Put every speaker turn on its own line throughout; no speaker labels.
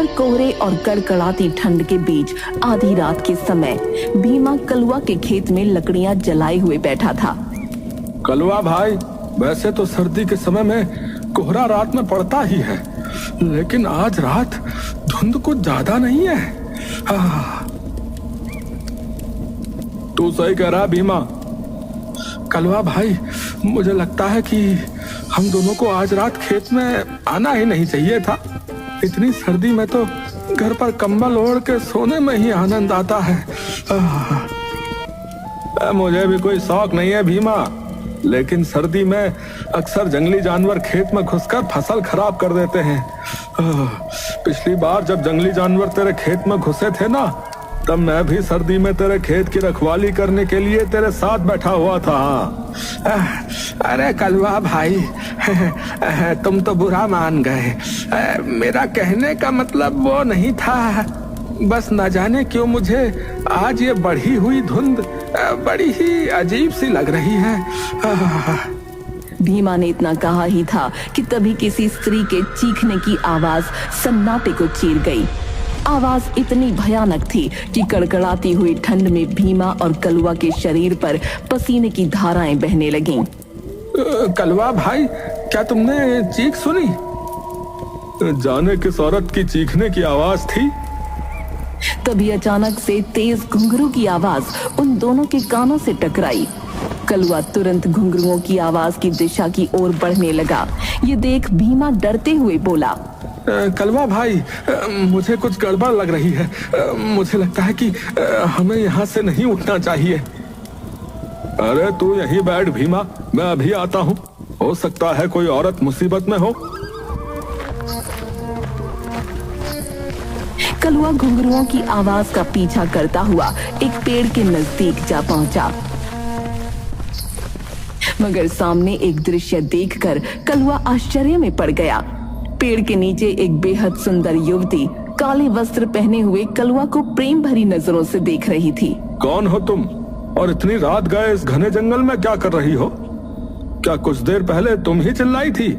भयंकर कोहरे और कड़कड़ाती ठंड के बीच आधी रात के समय भीमा कलुआ के खेत में लकड़ियां जलाए हुए बैठा था।
कलुआ भाई, वैसे तो सर्दी के समय में कोहरा रात में पड़ता ही है, लेकिन आज रात धुंध कुछ ज्यादा नहीं है। तू सही कह रहा भीमा। कलुआ भाई, मुझे लगता है कि हम दोनों को आज रात खेत में आना ही नहीं चाहिए था। इतनी सर्दी में तो घर पर कंबल ओढ़ के सोने में ही आनंद आता है। मुझे भी कोई शौक नहीं है भीमा, लेकिन सर्दी में अक्सर जंगली जानवर खेत में घुसकर फसल खराब कर देते हैं। पिछली बार जब जंगली जानवर तेरे खेत में घुसे थे ना, तब मैं भी सर्दी में तेरे खेत की रखवाली करने के लिए तेरे साथ बैठा हुआ था। अरे कलुआ भाई, तुम तो बुरा मान गए। मेरा कहने का मतलब वो नहीं था। बस न जाने क्यों मुझे आज ये बढ़ी हुई धुंध बड़ी ही अजीब सी लग रही है।
भीमा ने इतना कहा ही था कि तभी किसी स्त्री के चीखने की आवाज सन्नाटे को चीर गई। आवाज इतनी भयानक थी कि कड़कड़ाती हुई ठंड में भीमा और कलुआ के शरीर पर पसीने की धाराएं बहने लगीं।
कलुआ भाई, क्या तुमने चीख सुनी? जाने किस औरत की चीखने की आवाज थी?
तभी अचानक से तेज घुंघरू की आवाज उन दोनों के कानों से टकराई। कलुआ तुरंत घुंघरुओं की आवाज की दिशा की ओर बढ़ने लगा। ये देख भीमा डरते हुए बोला,
कलुआ भाई, मुझे कुछ गड़बड़ लग रही है। मुझे लगता है कि हमें यहाँ से नहीं उठना चाहिए। अरे तू यहीं बैठ भीमा, मैं अभी आता हूँ। हो सकता है कोई औरत मुसीबत में हो।
कलुआ घुंघरुओं की आवाज का पीछा करता हुआ एक पेड़ के नजदीक जा पहुंचा, मगर सामने एक दृश्य देखकर कलुआ आश्चर्य में पड़ गया। पेड़ के नीचे एक बेहद सुंदर युवती काले वस्त्र पहने हुए कलुआ को प्रेम भरी नजरों से देख रही थी।
कौन हो तुम, और इतनी रात गए इस घने जंगल में क्या कर रही हो? क्या कुछ देर पहले तुम ही चिल्लाई थी?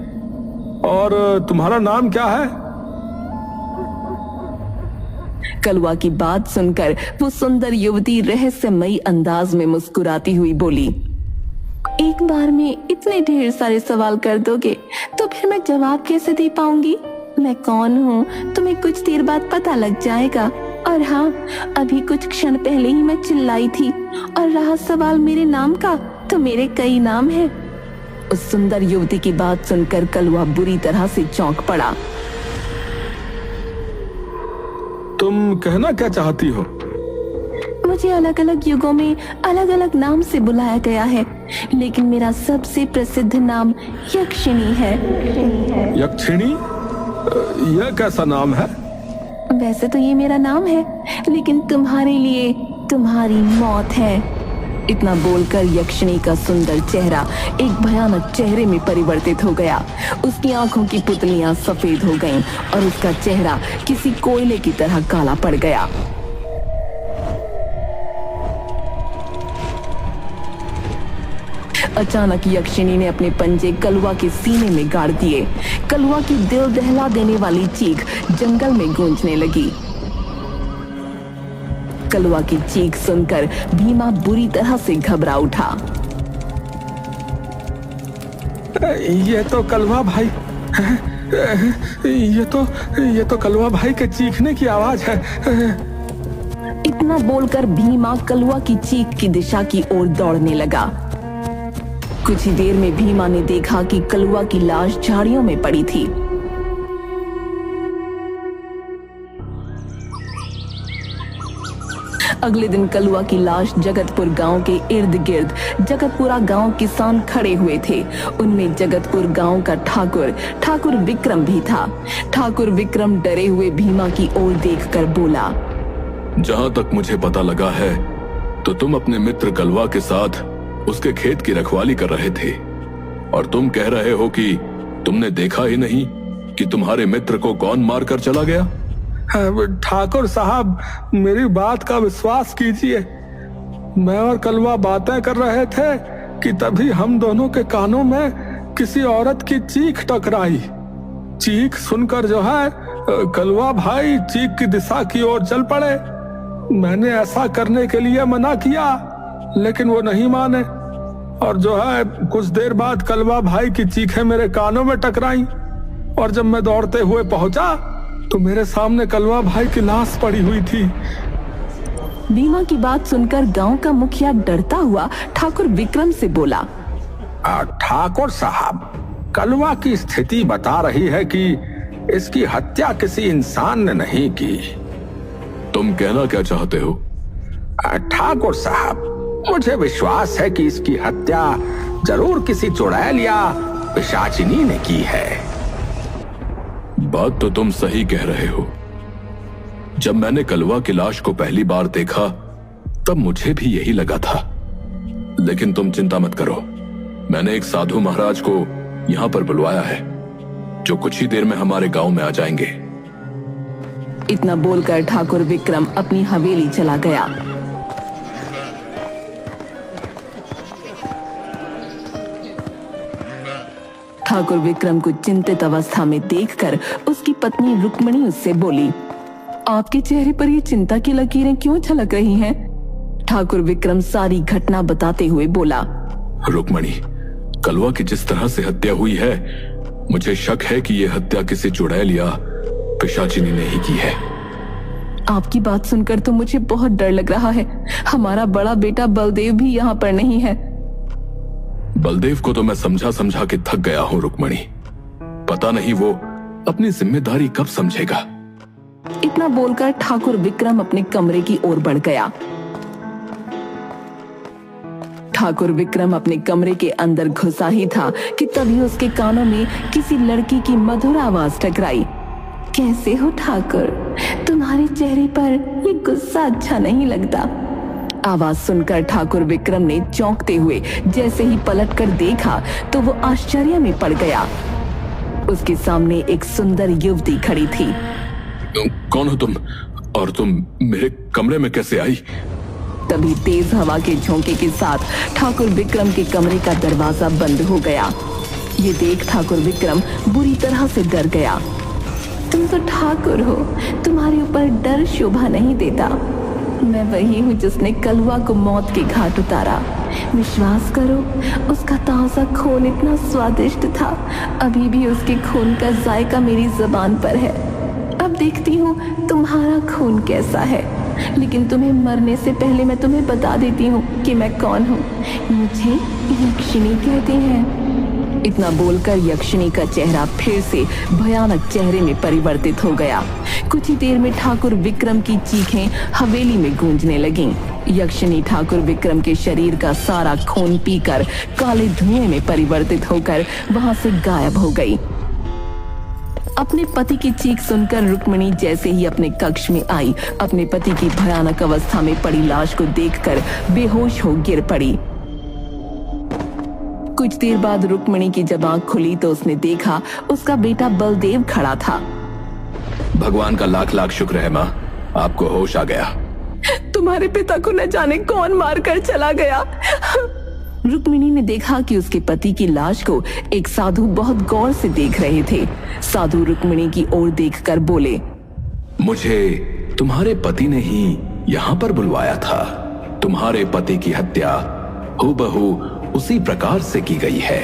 और तुम्हारा नाम क्या है?
कलुआ की बात सुनकर वो सुंदर युवती रहस्यमयी अंदाज में मुस्कुराती हुई बोली, एक बार में इतने ढेर सारे सवाल कर दोगे तो फिर मैं जवाब कैसे दे पाऊंगी? मैं कौन हूँ तुम्हें कुछ देर बाद पता लग जाएगा। और हाँ, अभी कुछ क्षण पहले ही मैं चिल्लाई थी, और रहा सवाल मेरे नाम का, तो मेरे कई नाम हैं। उस सुंदर युवती की बात सुनकर कलुआ बुरी तरह से चौंक पड़ा।
तुम कहना क्या चाहती हो?
मुझे अलग अलग युगों में अलग अलग नाम से बुलाया गया है, लेकिन मेरा सबसे प्रसिद्ध नाम यक्षिणी है।
यक्षिणी? यह कैसा नाम है?
वैसे तो ये मेरा नाम है, लेकिन तुम्हारे लिए तुम्हारी मौत है। इतना बोलकर यक्षिणी का सुंदर चेहरा एक भयानक चेहरे में परिवर्तित हो गया। उसकी आंखों की पुतलियां सफेद हो गईं और उसका चेहरा किसी कोयले की तरह काला पड़ गया। अचानक यक्षिणी ने अपने पंजे कलुआ के सीने में गाड़ दिए। कलुआ की दिल दहला देने वाली चीख जंगल में गूंजने लगी। कलुआ की चीख सुनकर भीमा बुरी तरह से घबरा उठा।
ये तो कलुआ भाई, ये तो कलुआ भाई के चीखने की आवाज है।
इतना बोलकर भीमा कलुआ की चीख की दिशा की ओर दौड़ने लगा। कुछ ही देर में भीमा ने देखा कि कलुआ की लाश झाड़ियों में पड़ी थी। अगले दिन कलुआ की लाश जगतपुर गांव के इर्द गिर्द जगतपुरा गांव किसान खड़े हुए थे। उनमें जगतपुर गांव का ठाकुर विक्रम भी था। ठाकुर विक्रम डरे हुए भीमा की ओर देखकर बोला,
जहां तक मुझे पता लगा है तो तुम अपने मित्र कलुआ के साथ उसके खेत की रखवाली कर रहे थे, और तुम कह रहे हो कि तुमने देखा ही नहीं कि तुम्हारे मित्र को कौन मार कर चला गया। ठाकुर साहब, मेरी बात का विश्वास कीजिए। मैं और कलुआ बातें कर रहे थे कि तभी हम दोनों के कानों में किसी औरत की चीख टकराई। चीख सुनकर जो है कलवा भाई चीख की दिशा की ओर चल पड़े। मैंने ऐसा करने के लिए मना किया, लेकिन वो नहीं माने, और जो है कुछ देर बाद कलवा भाई की चीखें मेरे कानों में टकराई, और जब मैं दौड़ते हुए पहुंचा तो मेरे सामने कलवा भाई की लाश पड़ी हुई थी।
भीमा की बात सुनकर गांव का मुखिया डरता हुआ ठाकुर विक्रम से बोला,
ठाकुर साहब, कलवा की स्थिति बता रही है कि इसकी हत्या किसी इंसान ने नहीं की।
तुम कहना क्या चाहते हो?
ठाकुर साहब, मुझे विश्वास है कि इसकी हत्या जरूर किसी चुड़ैल या पिशाचिनी ने की है।
बात तो तुम सही कह रहे हो। जब मैंने कलवा की लाश को पहली बार देखा तब मुझे भी यही लगा था, लेकिन तुम चिंता मत करो, मैंने एक साधु महाराज को यहां पर बुलवाया है जो कुछ ही देर में हमारे गांव में आ जाएंगे।
इतना बोलकर ठाकुर विक्रम अपनी हवेली चला गया। ठाकुर विक्रम को चिंतित अवस्था में देखकर उसकी पत्नी रुक्मणी उससे बोली, आपके चेहरे पर ये चिंता की लकीरें क्यों झलक रही हैं? ठाकुर विक्रम सारी घटना बताते हुए बोला,
रुक्मणी, कलवा की जिस तरह से हत्या हुई है, मुझे शक है कि यह हत्या किसी चुड़ैल या पिशाचिनी ने ही की है।
आपकी बात सुनकर तो मुझे बहुत डर लग रहा है। हमारा बड़ा बेटा बलदेव भी यहाँ पर नहीं है।
बलदेव को तो मैं समझा समझा के थक गया हूँ रुक्मणी, पता नहीं वो अपनी जिम्मेदारी कब समझेगा।
इतना बोलकर ठाकुर विक्रम अपने कमरे की ओर बढ़ गया। ठाकुर विक्रम अपने कमरे के अंदर घुसा ही था कि तभी उसके कानों में किसी लड़की की मधुर आवाज टकराई। कैसे हो ठाकुर? तुम्हारे चेहरे पर ये गुस्सा अच्छा नहीं लगता। आवाज सुनकर ठाकुर विक्रम ने चौंकते हुए जैसे ही पलटकर देखा तो वो आश्चर्य में पड़ गया। उसके सामने एक सुंदर युवती खड़ी थी।
कौन हो तुम, और तुम मेरे कमरे में कैसे आई?
तभी तेज हवा के झोंके के साथ ठाकुर विक्रम के कमरे का दरवाजा बंद हो गया। ये देख ठाकुर विक्रम बुरी तरह से डर गया। तुम तो ठाकुर हो, तुम्हारे ऊपर डर शोभा नहीं देता। मैं वही हूँ जिसने कलवा को मौत के घाट उतारा। विश्वास करो, उसका ताजा खून इतना स्वादिष्ट था, अभी भी उसके खून का जायका मेरी जुबान पर है। अब देखती हूँ तुम्हारा खून कैसा है, लेकिन तुम्हें मरने से पहले मैं तुम्हें बता देती हूँ कि मैं कौन हूँ। मुझे यक्षिणी कहते हैं। इतना बोलकर यक्षिणी का चेहरा फिर से भयानक चेहरे में परिवर्तित हो गया। कुछ ही देर में ठाकुर विक्रम की चीखें हवेली में गूंजने लगीं। यक्षिणी ठाकुर विक्रम के शरीर का सारा खून पीकर काले धुएं में परिवर्तित होकर वहां से गायब हो गई। अपने पति की चीख सुनकर रुक्मिणी जैसे ही अपने कक्ष में आई, अपने पति की भयानक अवस्था में पड़ी लाश को देखकर बेहोश हो गिर पड़ी। कुछ देर बाद रुक्मिणी की जब आंख खुली तो उसने देखा उसका बेटा बलदेव खड़ा था।
भगवान का लाख लाख शुक्र है माँ, आपको होश आ गया।
तुम्हारे पिता को न जाने कौन मारकर चला गया। रुक्मिणी ने देखा कि उसके पति की लाश को एक साधु बहुत गौर से देख रहे थे। साधु रुक्मिणी की ओर देखकर बोले,
मुझे तुम्हारे पति ने ही यहाँ पर बुलवाया था। तुम्हारे पति की हत्या हूबहू उसी प्रकार से की गई है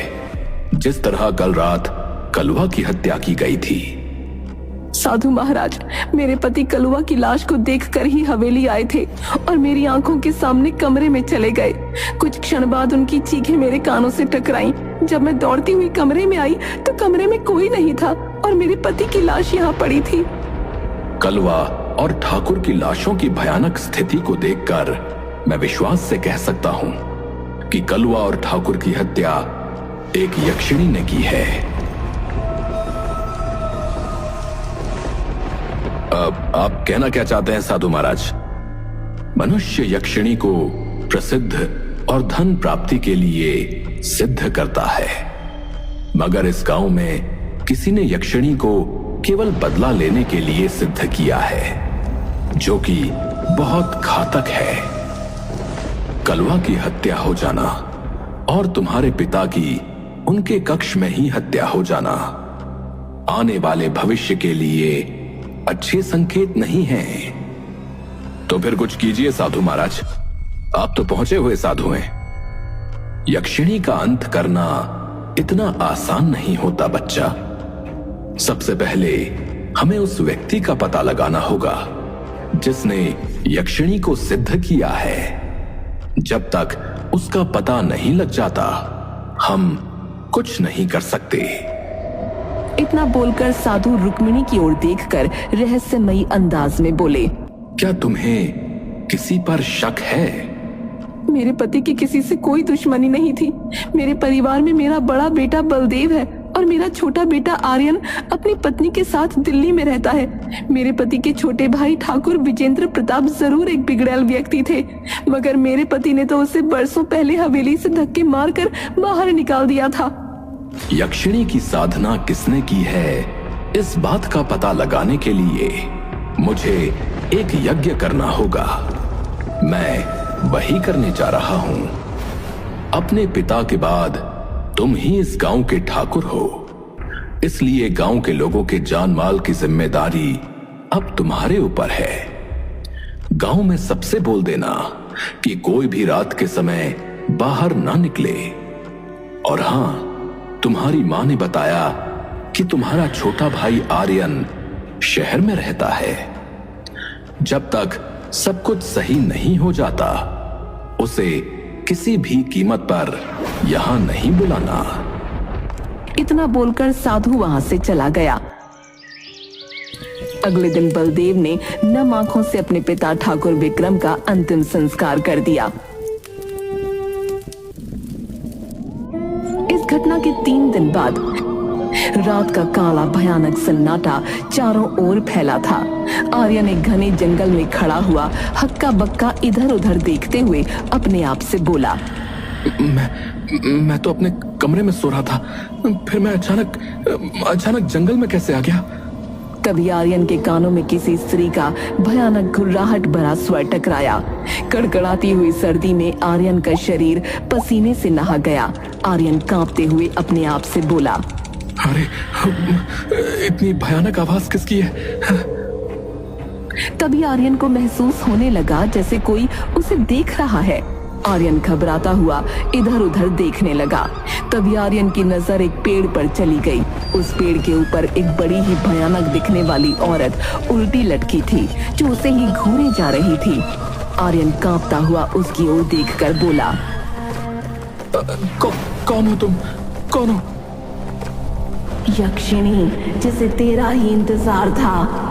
जिस तरह कल रात कलवा की हत्या की गई थी।
साधु महाराज, मेरे पति कलवा की लाश को देखकर ही हवेली आए थे और मेरी आंखों के सामने कमरे में चले गए। कुछ क्षण बाद उनकी चीखें मेरे कानों से टकराईं। जब मैं दौड़ती हुई कमरे में आई तो कमरे में कोई नहीं था और मेरे पति की लाश यहाँ पड़ी थी।
कलवा और ठाकुर की लाशों की भयानक स्थिति को देखकर मैं विश्वास से कह सकता हूँ कि कलवा और ठाकुर की हत्या एक यक्षिणी ने की है। आप कहना क्या चाहते हैं साधु महाराज? मनुष्य यक्षिणी को प्रसिद्ध और धन प्राप्ति के लिए सिद्ध करता है, मगर इस गांव में किसी ने यक्षिणी को केवल बदला लेने के लिए सिद्ध किया है, जो कि बहुत घातक है। कलवा की हत्या हो जाना और तुम्हारे पिता की उनके कक्ष में ही हत्या हो जाना आने वाले भविष्य के लिए अच्छे संकेत नहीं हैं। तो फिर कुछ कीजिए साधु महाराज, आप तो पहुंचे हुए साधु हैं। यक्षिणी का अंत करना इतना आसान नहीं होता बच्चा। सबसे पहले हमें उस व्यक्ति का पता लगाना होगा जिसने यक्षिणी को सिद्ध किया है। जब तक उसका पता नहीं लग जाता हम कुछ नहीं कर सकते।
इतना बोलकर साधु रुक्मिणी की ओर देखकर रहस्यमयी अंदाज में बोले,
क्या तुम्हें किसी पर शक है?
मेरे पति की किसी से कोई दुश्मनी नहीं थी। मेरे परिवार में मेरा बड़ा बेटा बलदेव है और मेरा छोटा बेटा आर्यन अपनी पत्नी के साथ दिल्ली में रहता है। मेरे पति के छोटे भाई ठाकुर विजेंद्र प्रताप जरूर एक बिगड़ैल व्यक्ति थे, मगर मेरे पति ने तो उसे बरसों पहले हवेली से धक्के मारकर बाहर निकाल दिया था।
यक्षिणी की साधना किसने की है, इस बात का पता लगाने के लिए मुझे एक यज्ञ करना होगा। मैं वही करने जा रहा हूं। अपने पिता के बाद तुम ही इस गांव के ठाकुर हो, इसलिए गांव के लोगों के जान माल की जिम्मेदारी अब तुम्हारे ऊपर है। गांव में सबसे बोल देना कि कोई भी रात के समय बाहर ना निकले। और हां, तुम्हारी मां ने बताया कि तुम्हारा छोटा भाई आर्यन शहर में रहता है। जब तक सब कुछ सही नहीं हो जाता उसे किसी भी कीमत पर यहां नहीं बुलाना।
इतना बोलकर साधु वहां से चला गया। अगले दिन बलदेव ने नम आंखों से अपने पिता ठाकुर विक्रम का अंतिम संस्कार कर दिया। इस घटना के 3 दिन बाद रात का काला भयानक सन्नाटा चारों ओर फैला था। आर्यन एक घने जंगल में खड़ा हुआ हक्का बक्का इधर उधर देखते हुए अपने आप से बोला,
मैं तो अपने कमरे में सो रहा था, फिर मैं अचानक जंगल में कैसे आ गया?
तभी आर्यन के कानों में किसी स्त्री का भयानक घुर्राहट भरा स्वर टकराया। कड़कड़ाती हुई सर्दी में आर्यन का शरीर पसीने से नहा गया। आर्यन कांपते हुए अपने आप से बोला,
अरे, इतनी भयानक आवाज किसकी है?
तभी आर्यन को महसूस होने लगा जैसे कोई उसे देख रहा है। आर्यन घबराता हुआ इधर उधर देखने लगा। तभी आर्यन की नजर एक पेड़ पर चली गई। उस पेड़ के ऊपर एक बड़ी ही भयानक दिखने वाली औरत उल्टी लटकी थी जो उसे ही घूरे जा रही थी। आर्यन कांपता हुआ उसकी ओर देखकर बोला,
कौन हो तुम? कौन हो?
यक्षिणी, जिसे तेरा ही इंतजार था।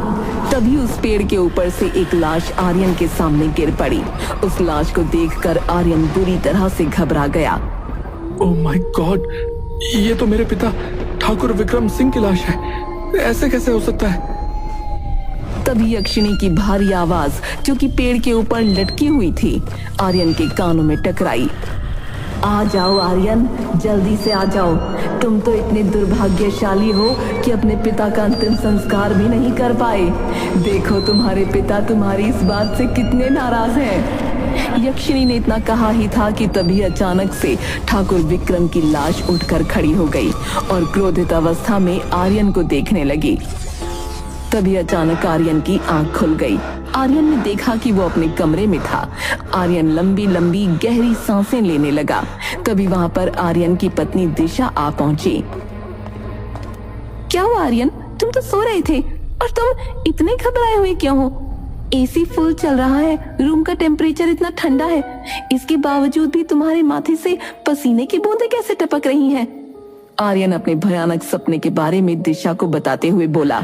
तभी उस पेड़ के ऊपर से एक लाश आर्यन के सामने गिर पड़ी। उस लाश को देखकर आर्यन बुरी तरह से घबरा गया।
ओह माय गॉड, ये तो मेरे पिता ठाकुर विक्रम सिंह की लाश है। ऐसे कैसे हो सकता है?
तभी यक्षिणी की भारी आवाज जो कि पेड़ के ऊपर लटकी हुई थी आर्यन के कानों में टकराई। आ जाओ आर्यन, जल्दी से आ जाओ। तुम तो इतने दुर्भाग्यशाली हो कि अपने पिता का अंतिम संस्कार भी नहीं कर पाए। देखो तुम्हारे पिता तुम्हारी इस बात से कितने नाराज हैं। यक्षिणी ने इतना कहा ही था कि तभी अचानक से ठाकुर विक्रम की लाश उठकर खड़ी हो गई और क्रोधित अवस्था में आर्यन को देखने लगी। तभी अचानक आर्यन की आंख खुल गई। आर्यन ने देखा कि वो अपने कमरे में था। आर्यन लंबी लंबी गहरी सांसें लेने लगा। तभी वहां पर आर्यन की पत्नी दिशा आ पहुंची। क्या हुआ आर्यन, तुम तो सो रहे थे और तुम इतने घबराए हुए क्यों हो? एसी फुल चल रहा है, रूम का टेम्परेचर इतना ठंडा है, इसके बावजूद भी तुम्हारे माथे से पसीने की बूंदें कैसे टपक रही हैं? आर्यन अपने भयानक सपने के बारे में दिशा को बताते हुए बोला,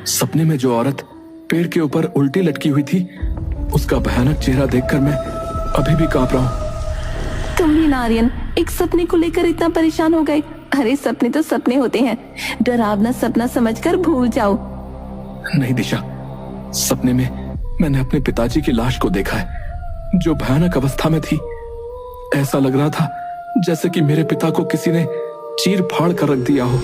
सपने में जो औरत पेड़ के ऊपर उल्टी लटकी हुई थी, उसका भयानक चेहरा देखकर मैं अभी भी कांप रहा हूँ।
तुम भी आर्यन एक सपने को लेकर इतना परेशान हो गए? अरे सपने तो सपने होते हैं, डरावना सपना समझकर भूल जाओ।
नहीं दिशा, सपने में मैंने अपने पिताजी की लाश को देखा है जो भयानक अवस्था में थी। ऐसा लग रहा था जैसे कि मेरे पिता को किसी ने चीर फाड़ कर रख दिया हो।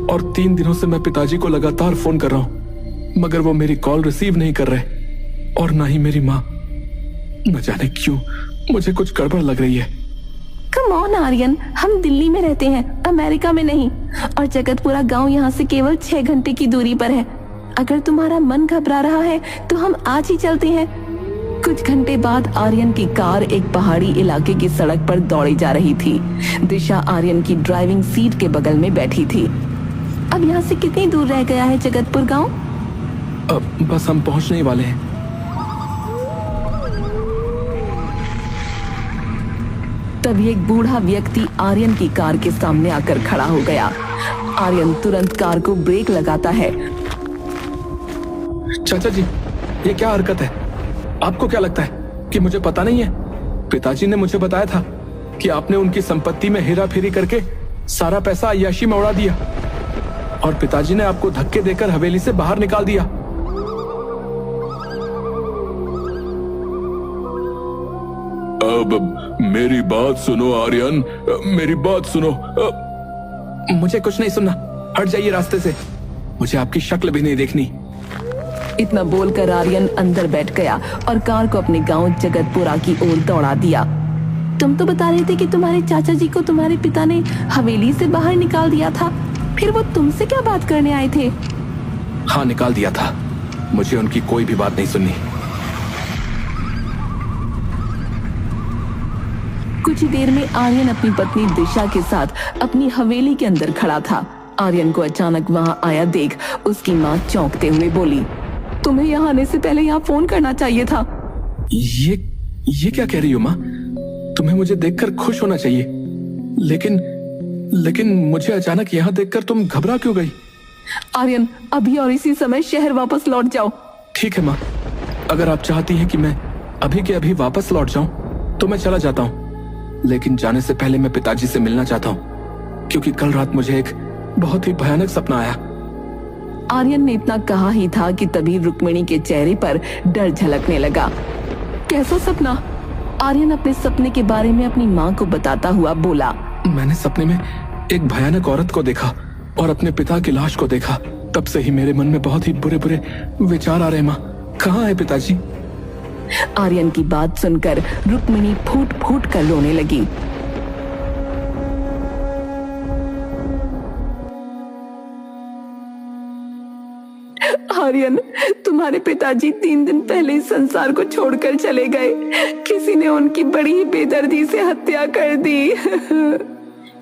और 3 दिनों से मैं पिताजी को लगातार फोन कर रहा हूं, मगर वो मेरी कॉल रिसीव नहीं कर रहे और ना ही मेरी माँ। न जाने क्यों मुझे कुछ गड़बड़ लग रही है।
कम ऑन आर्यन, हम दिल्ली में रहते हैं, अमेरिका में नहीं, और जगतपुरा गांव यहाँ से केवल 6 घंटे की दूरी पर है। अगर तुम्हारा मन घबरा रहा है तो हम आज ही चलते हैं। कुछ घंटे बाद आर्यन की कार एक पहाड़ी इलाके की सड़क पर दौड़ी जा रही थी। दिशा आर्यन की ड्राइविंग सीट के बगल में बैठी थी। अब यहाँ से कितनी दूर रह गया है जगतपुर गांव?
अब बस हम पहुंचने ही वाले हैं।
तभी एक बूढ़ा व्यक्ति आर्यन की कार के सामने आकर खड़ा हो गया। आर्यन तुरंत कार को ब्रेक लगाता है।
चाचा जी, ये क्या हरकत है? आपको क्या लगता है कि मुझे पता नहीं है? पिताजी ने मुझे बताया था कि आपने उनकी संपत्ति में हेरा फेरी करके सारा पैसा अय्याशी में उड़ा दिया और पिताजी ने आपको धक्के देकर हवेली से बाहर निकाल दिया।
अब मेरी बात सुनो आर्यन, मेरी बात सुनो।
मुझे कुछ नहीं सुनना, हट जाइए रास्ते से। मुझे आपकी शक्ल भी नहीं देखनी।
इतना बोलकर आर्यन अंदर बैठ गया और कार को अपने गांव जगतपुरा की ओर दौड़ा दिया। तुम तो बता रहे थे कि तुम्हारे चाचा जी को तुम्हारे पिता ने हवेली से बाहर निकाल दिया था, फिर वो तुमसे क्या बात करने आए थे?
हाँ, निकाल दिया था। मुझे उनकी कोई भी बात नहीं सुननी।
कुछ ही देर में आर्यन अपनी पत्नी दिशा के साथ अपनी हवेली के अंदर खड़ा था। आर्यन को अचानक वहां आया देख उसकी माँ चौंकते हुए बोली, तुम्हें यहाँ आने से पहले यहाँ फोन करना चाहिए था।
ये क्या कह रही हो माँ? तुम्हें मुझे देखकर खुश होना चाहिए, लेकिन मुझे अचानक यहाँ देखकर तुम घबरा क्यों गई?
आर्यन, अभी और इसी समय शहर वापस लौट जाओ।
ठीक है माँ, अगर आप चाहती हैं कि मैं अभी के अभी वापस लौट जाऊं तो मैं चला जाता हूँ, लेकिन जाने से पहले मैं पिताजी से मिलना चाहता हूँ, क्योंकि कल रात मुझे एक बहुत ही भयानक सपना आया।
आर्यन ने इतना कहा ही था कि तभी रुक्मिणी के चेहरे पर डर झलकने लगा। कैसा सपना? आर्यन अपने सपने के बारे में अपनी माँ को बताता हुआ बोला,
मैंने सपने में एक भयानक औरत को देखा और अपने पिता की लाश को देखा। तब से ही मेरे मन में बहुत ही बुरे बुरे विचार आ रहे। माँ, कहाँ है पिताजी?
आर्यन की बात सुनकर रुक्मिणी फूट फूट कर रोने लगी। आर्यन, तुम्हारे पिताजी 3 दिन पहले इस संसार को छोड़कर चले गए। किसी ने उनकी बड़ी ही बेदर्दी से हत्या कर दी।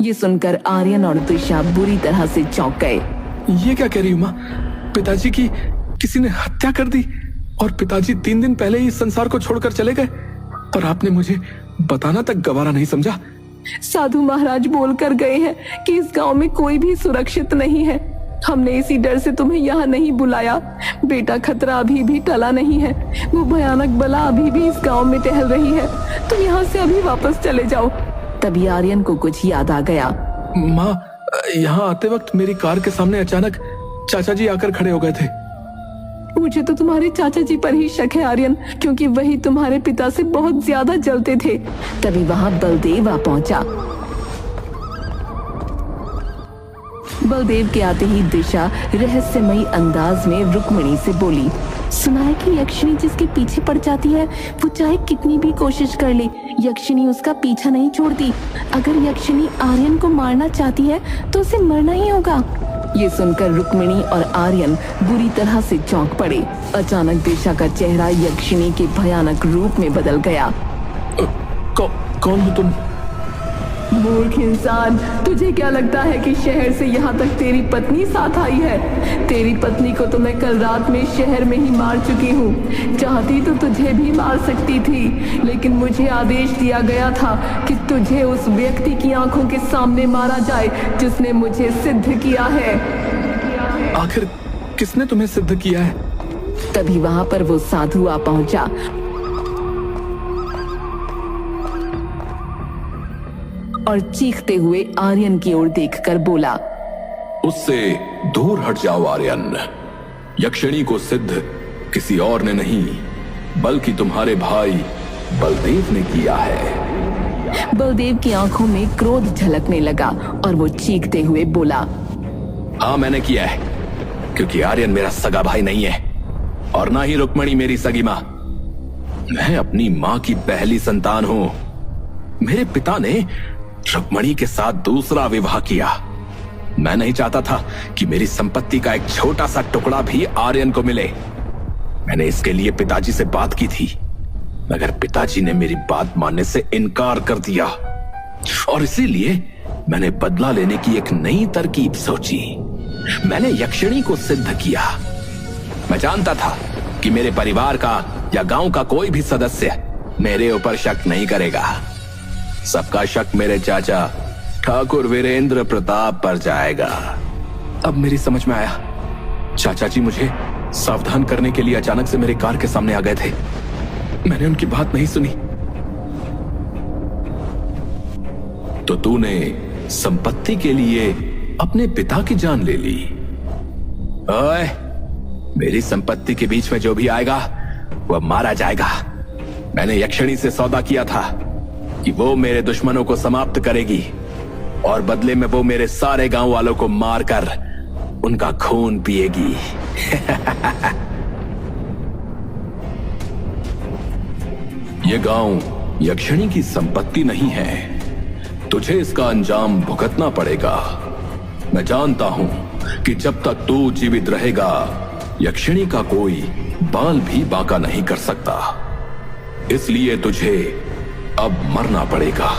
ये सुनकर आर्यन और दिशा बुरी तरह से चौंक गए।
ये क्या कह रही हो माँ? पिताजी की किसी ने हत्या कर दी और पिताजी 3 दिन पहले ही इस संसार को छोड़कर चले गए, और आपने मुझे बताना तक गवारा नहीं समझा।
साधु महाराज बोलकर गए हैं कि इस गांव में कोई भी सुरक्षित नहीं है। हमने इसी डर से तुम्हें यहाँ नहीं बुलाया। बेटा, खतरा अभी भी टला नहीं है। वो भयानक बला अभी भी इस गांव में टहल रही है। तुम यहाँ से अभी वापस चले जाओ। तभी आर्यन को कुछ याद आ गया।
माँ, यहाँ आते वक्त मेरी कार के सामने अचानक चाचा जी आकर खड़े हो गए थे।
मुझे तो तुम्हारे चाचा जी पर ही शक है आर्यन, क्योंकि वही तुम्हारे पिता से बहुत ज्यादा जलते थे। तभी वहां बलदेव आ पहुंचा। बलदेव के आते ही दिशा रहस्यमयी अंदाज में रुक्मिणी से बोली, सुना है कि यक्षिणी जिसके पीछे पड़ जाती है वो चाहे कितनी भी कोशिश कर ले, यक्षिणी उसका पीछा नहीं छोड़ती। अगर यक्षिणी आर्यन को मारना चाहती है तो उसे मरना ही होगा। ये सुनकर रुक्मिणी और आर्यन बुरी तरह से चौंक पड़े। अचानक दिशा का चेहरा यक्षिणी के भयानक रूप में बदल गया।
कौन हो तुम?
मूर्ख इंसान, तुझे क्या लगता है कि शहर से यहाँ तक तेरी पत्नी साथ आई है? तेरी पत्नी को तो मैं कल रात में शहर में ही मार चुकी हूँ। चाहती तो तुझे भी मार सकती थी, लेकिन मुझे आदेश दिया गया था कि तुझे उस व्यक्ति की आंखों के सामने मारा जाए जिसने मुझे सिद्ध किया है।
आखिर किसने तुम्हें सिद्ध किया है?
तभी वहां पर वो साधु आ पहुंचा और चीखते हुए आर्यन की ओर देखकर बोला,
उससे दूर हट जाओ आर्यन। यक्षिणी को सिद्ध किसी और ने नहीं बल्कि तुम्हारे भाई बलदेव ने किया है।
बलदेव की आंखों में क्रोध झलकने लगा और वो चीखते हुए बोला,
हाँ, मैंने किया है, क्योंकि आर्यन मेरा सगा भाई नहीं है और ना ही रुक्मिणी मेरी सगी माँ। मैं अपनी माँ की पहली संतान हूँ। मेरे पिता ने रुक्मिणी के साथ दूसरा विवाह किया मैं नहीं चाहता था कि मेरी संपत्ति का एक छोटा सा टुकड़ा भी आर्यन को मिले। मैंने इसके लिए पिताजी से बात की थी, मगर पिताजी ने मेरी बात मानने से इनकार कर दिया और इसीलिए मैंने बदला लेने की एक नई तरकीब सोची। मैंने यक्षिणी को सिद्ध किया। मैं जानता था कि मेरे परिवार का या गांव का कोई भी सदस्य मेरे ऊपर शक नहीं करेगा। सबका शक मेरे चाचा ठाकुर वीरेंद्र प्रताप पर जाएगा। अब मेरी समझ में आया, चाचा जी मुझे सावधान करने के लिए अचानक से मेरे कार के सामने आ गए थे। मैंने उनकी बात नहीं सुनी। तो तूने संपत्ति के लिए अपने पिता की जान ले ली। ओए, मेरी संपत्ति के बीच में जो भी आएगा वह मारा जाएगा। मैंने यक्षिणी से सौदा किया था कि वो मेरे दुश्मनों को समाप्त करेगी और बदले में वो मेरे सारे गांव वालों को मारकर उनका खून पिएगी। ये गांव यक्षिणी की संपत्ति नहीं है। तुझे इसका अंजाम भुगतना पड़ेगा। मैं जानता हूं कि जब तक तू जीवित रहेगा, यक्षिणी का कोई बाल भी बांका नहीं कर सकता। इसलिए तुझे अब मरना पड़ेगा।